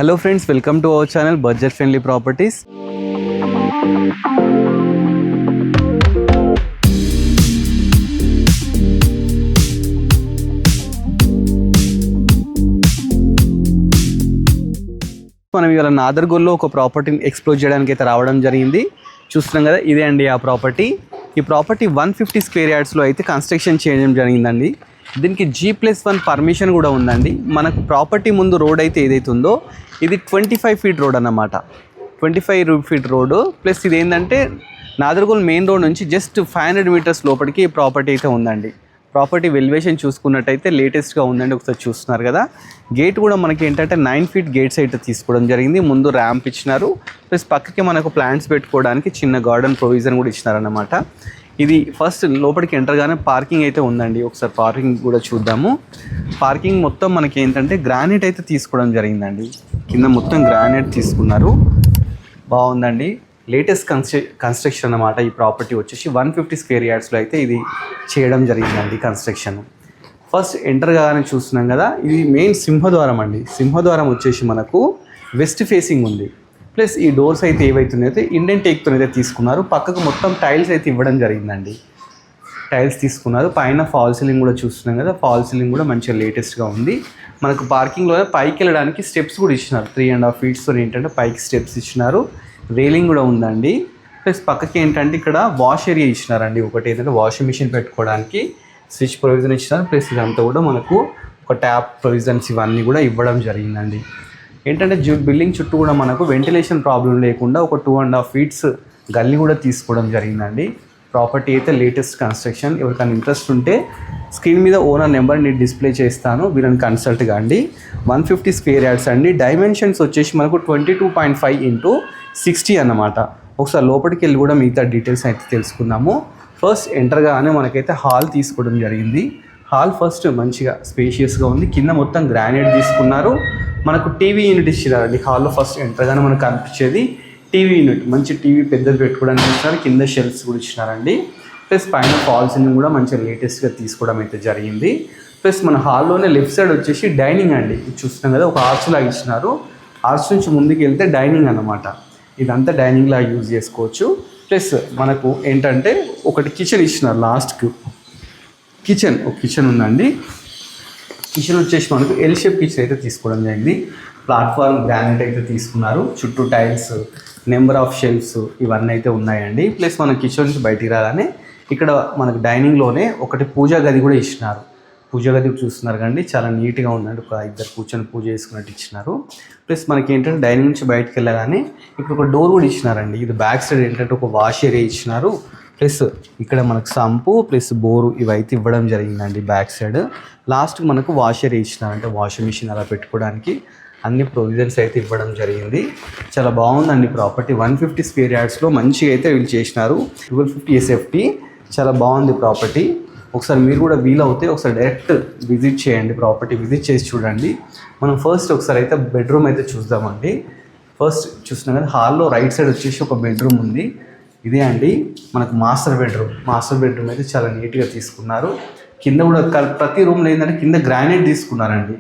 Hello friends, welcome to our channel budget friendly properties. మనం ఇవాళ నాదర్గోల్లో ఒక ప్రాపర్టీని ఎక్స్ప్లోర్ చేయడానికి అయితే రావడం జరిగింది. చూస్తున్నాం కదా, ఇదే అండి ఆ ప్రాపర్టీ. ఈ ప్రాపర్టీ 150 స్క్వేర్ యార్డ్స్లో అయితే కన్స్ట్రక్షన్ చేయడం జరిగిందండి. దీనికి G+1 పర్మిషన్ కూడా ఉందండి. మనకు ప్రాపర్టీ ముందు రోడ్ అయితే ఏదైతే ఉందో ఇది 25 ఫీట్ రోడ్ అన్నమాట. 25 ఫీట్ రోడ్ ప్లస్ ఇది ఏంటంటే నాదర్గోల్ మెయిన్ రోడ్ నుంచి జస్ట్ 500 మీటర్స్ లోపలికి ఈ ప్రాపర్టీ అయితే ఉందండి. ప్రాపర్టీ వెల్యువేషన్ చూసుకున్నట్టయితే లేటెస్ట్గా ఉందండి. ఒకసారి చూస్తున్నారు కదా, గేట్ కూడా మనకి ఏంటంటే 9 ఫీట్ గేట్స్ అయితే తీసుకోవడం జరిగింది. ముందు ర్యాంప్ ఇచ్చినారు, ప్లస్ పక్కకి మనకు ప్లాంట్స్ పెట్టుకోవడానికి చిన్న గార్డెన్ ప్రొవిజన్ కూడా ఇచ్చినారన్నమాట. ఇది ఫస్ట్ లోపలికి ఎంటర్గానే పార్కింగ్ అయితే ఉందండి. ఒకసారి పార్కింగ్ కూడా చూద్దాము. పార్కింగ్ మొత్తం మనకి ఏంటంటే గ్రానైట్ అయితే తీసుకోవడం జరిగిందండి. కింద మొత్తం గ్రానైట్ తీసుకున్నారు, బాగుందండి. లేటెస్ట్ కన్స్ట్రక్షన్ అన్నమాట. ఈ ప్రాపర్టీ వచ్చేసి 150 స్క్వేర్ యార్డ్స్లో అయితే ఇది చేయడం జరిగిందండి కన్స్ట్రక్షన్. ఫస్ట్ ఎంటర్ కాగానే చూస్తున్నాం కదా, ఇది మెయిన్ సింహద్వారం అండి. సింహద్వారం వచ్చేసి మనకు వెస్ట్ ఫేసింగ్ ఉంది. ప్లస్ ఈ డోర్స్ అయితే ఏవైతున్నాయో ఇండియన్ టేక్తో అయితే తీసుకున్నారు. పక్కకు మొత్తం టైల్స్ అయితే ఇవ్వడం జరిగిందండి. టైల్స్ తీసుకున్నారు. పైన ఫాల్ సీలింగ్ కూడా చూస్తున్నాం కదా, ఫాల్ సీలింగ్ కూడా మంచిగా లేటెస్ట్గా ఉంది. మనకు పార్కింగ్లో పైకి వెళ్ళడానికి స్టెప్స్ కూడా ఇచ్చినారు. 3.5 ఫీట్స్తో ఏంటంటే పైకి స్టెప్స్ ఇచ్చినారు. రైలింగ్ కూడా ఉందండి. ప్లస్ పక్కకి ఏంటంటే ఇక్కడ వాష్ ఏరియా ఇచ్చినారండి. ఒకటి ఏంటంటే వాషింగ్ మిషన్ పెట్టుకోవడానికి స్విచ్ ప్రొవిజన్ ఇచ్చినారు. ప్లస్ ఇదంతా కూడా మనకు ఒక ట్యాప్ ప్రొవిజన్స్ ఇవన్నీ కూడా ఇవ్వడం జరిగిందండి. ఏంటంటే బిల్డింగ్ చుట్టూ కూడా మనకు వెంటిలేషన్ ప్రాబ్లం లేకుండా ఒక 2.5 ఫీట్స్ గల్లీ కూడా తీసుకోవడం జరిగిందండి. ప్రాపర్టీ అయితే లేటెస్ట్ కన్స్ట్రక్షన్. ఎవరికైనా ఇంట్రెస్ట్ ఉంటే స్క్రీన్ మీద ఓనర్ నెంబర్ని డిస్ప్లే చేస్తాను, వీళ్ళని కన్సల్ట్ కాండి. 150 స్క్వేర్ యార్డ్స్ అండి. డైమెన్షన్స్ వచ్చేసి మనకు 22.5 x 60 అన్నమాట. ఒకసారి లోపలికి వెళ్ళి కూడా మిగతా డీటెయిల్స్ అయితే తెలుసుకుందాము. ఫస్ట్ ఎంటర్గానే మనకైతే హాల్ తీసుకోవడం జరిగింది. హాల్ ఫస్ట్ మంచిగా స్పేషియస్గా ఉంది. కింద మొత్తం గ్రానైట్ తీసుకున్నారు. మనకు టీవీ యూనిట్ ఇచ్చినారండి. హాల్లో ఫస్ట్ ఎంటర్గానే మనకు కనిపించేది టీవీ యూనిట్. మంచి టీవీ పెద్దది పెట్టుకోవడానికి ఇచ్చినారు. కింద షెల్ఫ్స్ కూడా ఇచ్చినారండి. ప్లస్ పైన ఫాల్ సీలింగ్ కూడా మంచిగా లేటెస్ట్గా తీసుకోవడం అయితే జరిగింది. ప్లస్ మన హాల్లోనే లెఫ్ట్ సైడ్ వచ్చేసి డైనింగ్ అండి. ఇది చూస్తున్నాం కదా, ఒక ఆర్చ్ లాగా ఇచ్చినారు. ఆర్చ్ నుంచి ముందుకు వెళ్తే డైనింగ్ అన్నమాట. ఇదంతా డైనింగ్ లాగా యూజ్ చేసుకోవచ్చు. ప్లస్ మనకు ఏంటంటే ఒకటి కిచెన్ ఇచ్చినారు. లాస్ట్కి ఒక కిచెన్ ఉందండి. కిచెన్ వచ్చేసి మనకు ఎల్ షేప్ కిచెన్ అయితే తీసుకోవడం జరిగింది. ప్లాట్ఫామ్ గ్రానైట్ అయితే తీసుకున్నారు. చుట్టూ టైల్స్, నెంబర్ ఆఫ్ షెల్ఫ్స్ ఇవన్నీ అయితే ఉన్నాయండి. ప్లస్ మన కిచెన్ నుంచి బయటికి రాగానే ఇక్కడ మనకు డైనింగ్లోనే ఒకటి పూజా గది కూడా ఇచ్చినారు. పూజా గది చూస్తున్నారు కండి, చాలా నీట్గా ఉందండి. ఒక 2 కూర్చొని పూజ చేసుకున్నట్టు ఇచ్చినారు. ప్లస్ మనకి ఏంటంటే డైనింగ్ నుంచి బయటకు వెళ్ళగానే ఇక్కడ ఒక డోర్ కూడా ఇచ్చినారండి. ఇది బ్యాక్ సైడ్ ఏంటంటే ఒక వాష్ ఏరియా ఇచ్చినారు. ప్లస్ ఇక్కడ మనకు సంపు ప్లస్ బోరు ఇవైతే ఇవ్వడం జరిగిందండి. బ్యాక్ సైడ్ లాస్ట్కి మనకు వాష్ ఏరియా ఇచ్చినారు, అంటే వాషింగ్ మిషన్ అలా పెట్టుకోవడానికి అన్ని ప్రొవిజన్స్ అయితే ఇవ్వడం జరిగింది. చాలా బాగుందండి ప్రాపర్టీ. 150 స్క్వేర్ యార్డ్స్లో మంచిగా అయితే వీళ్ళు చేసినారు. 1250 SFT. చాలా బాగుంది ప్రాపర్టీ. ఒకసారి మీరు కూడా వీలవుతే ఒకసారి డైరెక్ట్ విజిట్ చేయండి. ప్రాపర్టీ విజిట్ చేసి చూడండి. మనం ఫస్ట్ ఒకసారి అయితే బెడ్రూమ్ అయితే చూద్దామండి. ఫస్ట్ చూస్తున్నాం కదా, హాల్లో రైట్ సైడ్ వచ్చేసి ఒక బెడ్రూమ్ ఉంది. ఇదే అండి మనకు మాస్టర్ బెడ్రూమ్. మాస్టర్ బెడ్రూమ్ అయితే చాలా నీట్గా తీసుకున్నారు. కింద కూడా ప్రతి రూమ్లో ఏంటంటే కింద గ్రానైట్ తీసుకున్నారండి.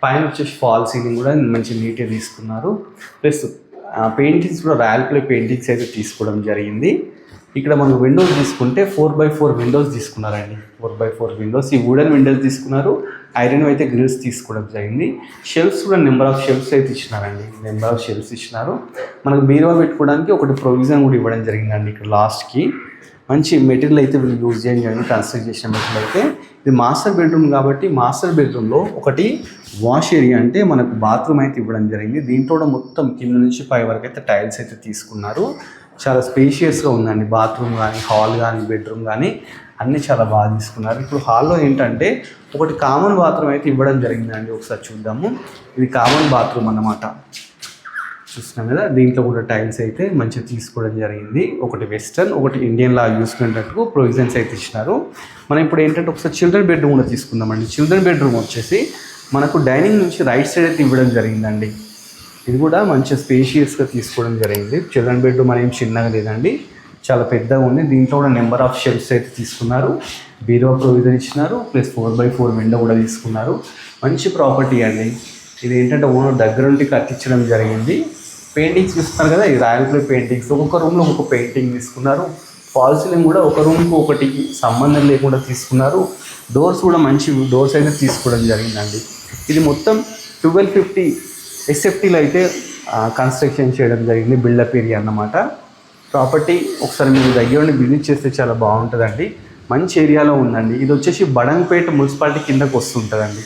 పైన వచ్చేసి ఫాల్ సీలింగ్ కూడా మంచి నీట్గా తీసుకున్నారు. ప్లస్ పెయింటింగ్స్ కూడా రాయల్ ప్లే పెయింటింగ్స్ అయితే తీసుకోవడం జరిగింది. ఇక్కడ మనకు విండోస్ తీసుకుంటే 4x4 విండోస్ తీసుకున్నారండి. 4x4 Windows. ఈ వుడెన్ విండోస్ తీసుకున్నారు. ఐరన్ అయితే గ్రిల్స్ తీసుకోవడం జరిగింది. షెల్ఫ్స్ కూడా నెంబర్ ఆఫ్ షెల్ఫ్స్ అయితే ఇచ్చినారండి. నెంబర్ ఆఫ్ షెల్ఫ్స్ ఇచ్చినారు. మనకు బీరువా పెట్టుకోవడానికి ఒకటి ప్రొవిజన్ కూడా ఇవ్వడం జరిగిందండి. ఇక్కడ లాస్ట్కి మంచి మెటీరియల్ అయితే వీళ్ళు యూజ్ చేయడం జరిగింది. కన్స్ట్రక్ట్ చేసిన మెటీరియల్ అయితే. ఇది మాస్టర్ బెడ్రూమ్ కాబట్టి మాస్టర్ బెడ్రూమ్లో ఒకటి వాష్ ఏరియా, అంటే మనకు బాత్రూమ్ అయితే ఇవ్వడం జరిగింది. దీంట్లో కూడా మొత్తం కింద నుంచి పై వరకు అయితే టైల్స్ అయితే తీసుకున్నారు. చాలా స్పేషియస్గా ఉందండి. బాత్రూమ్ కానీ, హాల్ కానీ, బెడ్రూమ్ కానీ అన్నీ చాలా బాగా తీసుకున్నారు. ఇప్పుడు హాల్లో ఏంటంటే ఒకటి కామన్ బాత్రూమ్ అయితే ఇవ్వడం జరిగిందండి. ఒకసారి చూద్దాము. ఇది కామన్ బాత్రూమ్ అన్నమాట. చూస్తున్నాం కదా, దీంట్లో కూడా టైల్స్ అయితే మంచిగా తీసుకోవడం జరిగింది. ఒకటి వెస్టర్న్, ఒకటి ఇండియన్ లా చూసుకునేటట్టు ప్రొవిజన్స్ అయితే ఇచ్చినారు. మనం ఇప్పుడు ఏంటంటే ఒకసారి చిల్డ్రన్ బెడ్రూమ్ కూడా తీసుకుందామండి. చిల్డ్రన్ బెడ్రూమ్ వచ్చేసి మనకు డైనింగ్ నుంచి రైట్ సైడ్ అయితే ఇవ్వడం జరిగిందండి. ఇది కూడా మంచిగా స్పేషియస్గా తీసుకోవడం జరిగింది. చిల్డ్రన్ బెడ్రూమ్ అనేవి చిన్నగా లేదండి, చాలా పెద్దగా ఉంది. దీంట్లో కూడా నెంబర్ ఆఫ్ షెల్ఫ్స్ అయితే తీసుకున్నారు. బీరువా ప్రొవిజన్ ఇచ్చినారు. ప్లస్ 4x4 విండో కూడా తీసుకున్నారు. మంచి ప్రాపర్టీ అండి. ఇది ఏంటంటే ఓనర్ దగ్గరుండి కట్టించడం జరిగింది. పెయింటింగ్స్ చూస్తున్నారు కదా, ఇది రాయల్ ప్లే పెయింటింగ్స్. ఒక్కొక్క రూమ్లో ఒక్కొక్క పెయింటింగ్ తీసుకున్నారు. ఫాల్ సీలింగ్ కూడా ఒక రూమ్కి ఒకటికి సంబంధం లేకుండా తీసుకున్నారు. డోర్స్ కూడా మంచి డోర్స్ అయితే తీసుకోవడం జరిగిందండి. ఇది మొత్తం 1250 ఎస్ఎఫ్టీలో అయితే కన్స్ట్రక్షన్ చేయడం జరిగింది. బిల్డప్ ఏరియా అన్నమాట. ప్రాపర్టీ ఒకసారి మీరు దగ్గర ఉండి విజిట్ చేస్తే చాలా బాగుంటుందండి. మంచి ఏరియాలో ఉందండి. ఇది వచ్చేసి బడంగపేట మున్సిపాలిటీ కిందకు వస్తుంటుందండి.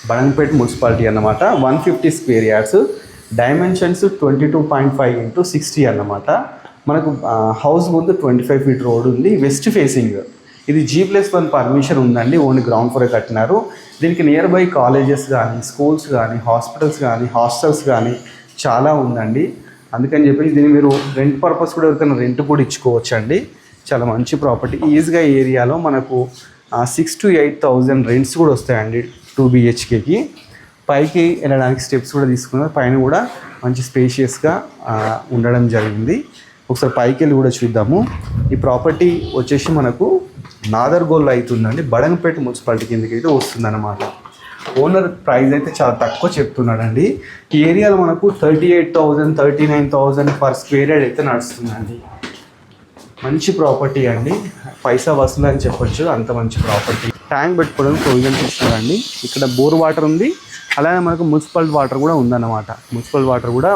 బడంగపేట మున్సిపాలిటీ అన్నమాట. 150 స్క్వేర్ యార్డ్స్, డైమెన్షన్స్ 22.5 x 60 అన్నమాట. మనకు హౌస్ ముందు 25 ఫీట్ రోడ్ ఉంది. West facing. ఇది G+1 పర్మిషన్ ఉందండి. ఓన్లీ గ్రౌండ్ ఫ్లోర్ కట్టినారు. దీనికి నియర్ బై కాలేజెస్ కానీ, స్కూల్స్ కానీ, హాస్పిటల్స్ కానీ, హాస్టల్స్ కానీ చాలా ఉందండి. అందుకని చెప్పేసి దీన్ని మీరు రెంట్ పర్పస్ కూడా ఎవరికైనా రెంట్ కూడా ఇచ్చుకోవచ్చు అండి. చాలా మంచి ప్రాపర్టీ. ఈజీగా ఏరియాలో మనకు 6,000 to 8,000 రెంట్స్ కూడా వస్తాయండి 2 BHKకి. పైకి వెళ్ళడానికి స్టెప్స్ కూడా తీసుకున్నారు. పైన కూడా మంచి స్పేషియస్గా ఉండడం జరిగింది. ఒకసారి పైకి వెళ్ళి కూడా చూద్దాము. ఈ ప్రాపర్టీ వచ్చేసి మనకు నాదర్గోల్లో అవుతుందండి. బడంగపేట మున్సిపాలిటీ కిందకి అయితే వస్తుందన్నమాట. ఓనర్ ప్రైస్ అయితే చాలా తక్కువ చెప్తున్నాడండి. ఈ ఏరియాలో మనకు 38,000 39,000 పర్ స్క్వేర్ యార్డ్ అయితే నడుస్తుందండి. మంచి ప్రాపర్టీ అండి. పైసా వసూలు అని చెప్పొచ్చు, అంత మంచి ప్రాపర్టీ. ట్యాంక్ పెట్టుకోవడానికి ప్రొవిజన్ ఇస్తున్నారండి. ఇక్కడ బోర్ వాటర్ ఉంది, అలానే మనకు మున్సిపల్ వాటర్ కూడా ఉందన్నమాట. మున్సిపల్ వాటర్ కూడా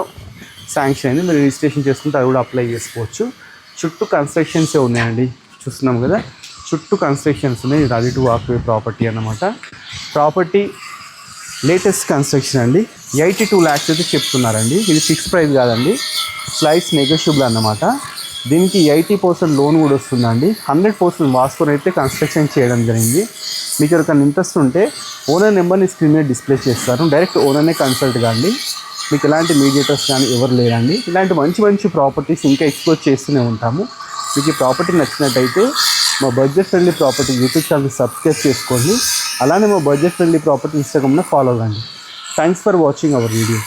శాంక్షన్ అయింది. మీరు రిజిస్ట్రేషన్ చేసుకుంటే అది కూడా అప్లై చేసుకోవచ్చు. చుట్టూ కన్స్ట్రక్షన్సే ఉన్నాయండి. చూస్తున్నాం కదా, చుట్టూ కన్స్ట్రక్షన్స్ ఉన్నాయి. రెడీ టు వాక్వే ప్రాపర్టీ అన్నమాట. ప్రాపర్టీ లేటెస్ట్ కన్స్ట్రక్షన్ అండి. 82 lakhs అయితే చెప్తున్నారండి. ఇది ఫిక్స్ ప్రైస్ కాదండి, స్లైస్ నెగోషియబుల్ అన్నమాట. దీనికి 80% లోన్ కూడా వస్తుందండి. 100% వాస్తవం అయితే కన్స్ట్రక్షన్ చేయడం జరిగింది. మీకు ఎవరికైనా ఇంట్రెస్ట్ ఉంటే ఓనర్ నెంబర్ని స్క్రీన్ మీద డిస్ప్లే చేస్తారు. డైరెక్ట్ ఓనర్నే కన్సల్ట్ కాండి. మీకు ఎలాంటి మీడియేటర్స్ కానీ ఎవరు లేరండి. ఇలాంటి మంచి మంచి ప్రాపర్టీస్ ఇంకా ఎక్స్ప్లోర్ చేస్తూనే ఉంటాము. మీకు ఈ ప్రాపర్టీ నచ్చినట్టయితే మా budget friendly property YouTube channel subscribe చేసుకోండి. అలానే మా బడ్జెట్ ఫ్రెండ్లీ ప్రాపర్టీ ఇన్స్టాగ్రామ్లో ఫాలో అవ్వండి. Thanks for watching our video.